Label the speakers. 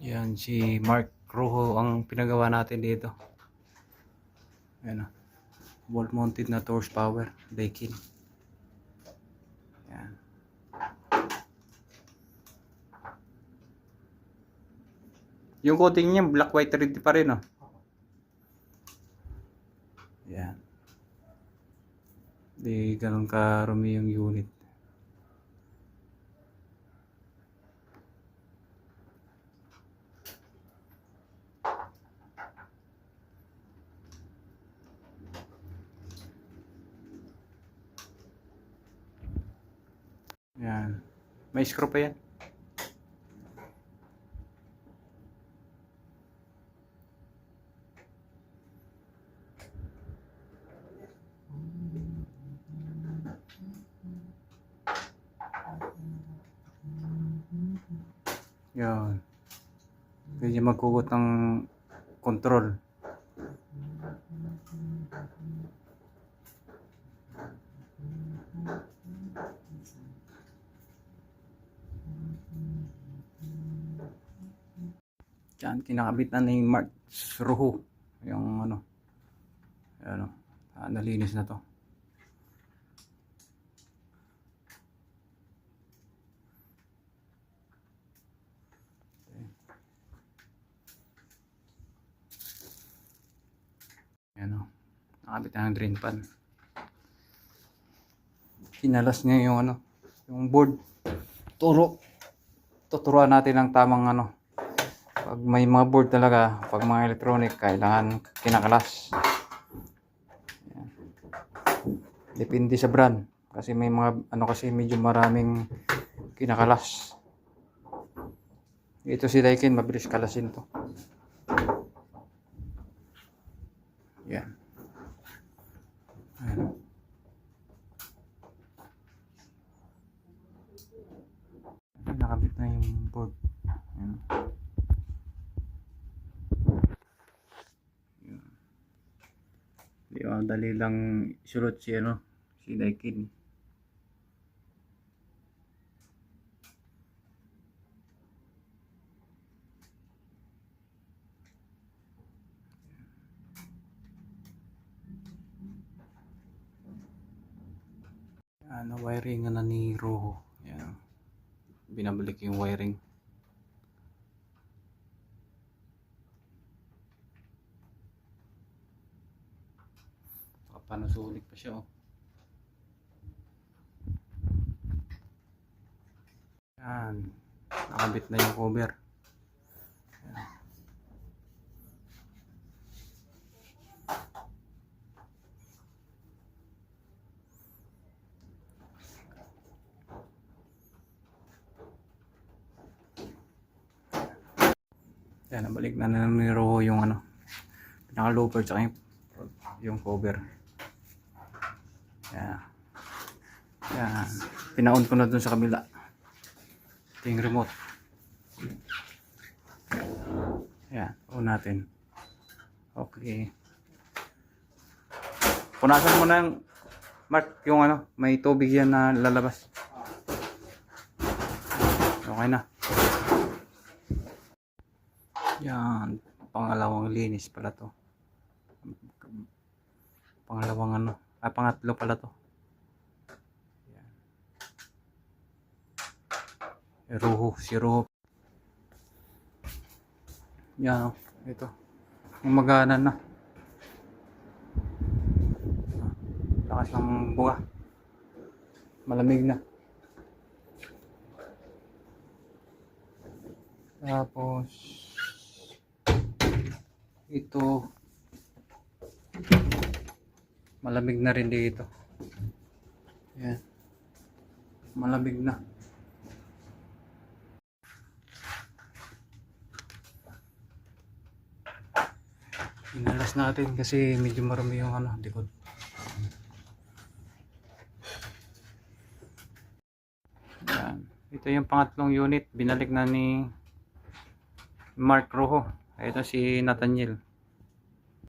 Speaker 1: Yan, si Mark Rojo ang pinagawa natin dito. Ayan o. Wall mounted na torch power. Daikin. Yan. Yung coating niya, black white red pa rin o. Yan. Di ganun karumi yung unit. Yan. May screw pa yan. Yan. Pwede magkugot ng control. Yan, kinakabit na ni Mark Rojo yung ano, nalinis na to. Yan o, nakabit na ng drain pan. Kinalas niya yung ano, yung board. Tuturuan natin ang tamang ano. Pag may mga board talaga, pag mga electronic, kailangan kinakalas. Yan. Depende sa brand. Kasi may mga ano, kasi medyo maraming kinakalas. Ito si Daikin, mabilis kalasin to. Yan. Ayan. Nakabit na yung board. Ayan. Yung dali lang isulot si ano, si Daikin. Ano, wiring na ni Rojo. Yan. Binabalik yung wiring. Panasulit pa siya oh. Yan. Nakabit na yung cover. Yan. Yan, nabalik na ni Rojo yung ano, pinaka-lower tsaka yung cover. Yan. Yan. Pinaon ko na dun sa kabila. Ito yung remote. Yan. On natin. Okay. Punasan mo na yung Mark, yung ano, may tubig yan na lalabas. Okay na. Yan. Pangalawang linis pala to. Pangalawang ano. Pangatlo pala to. Yan. Rojo, si Rojo. Yan o. Ito. Magana na. Lakas ng buga. Malamig na. Tapos ito malamig na rin dito. Yan. Malamig na. Inalas natin kasi medyo marami yung ano, likod. Yan. Ito yung pangatlong unit. Binalik na ni Mark Rojo. Ito si Nathaniel.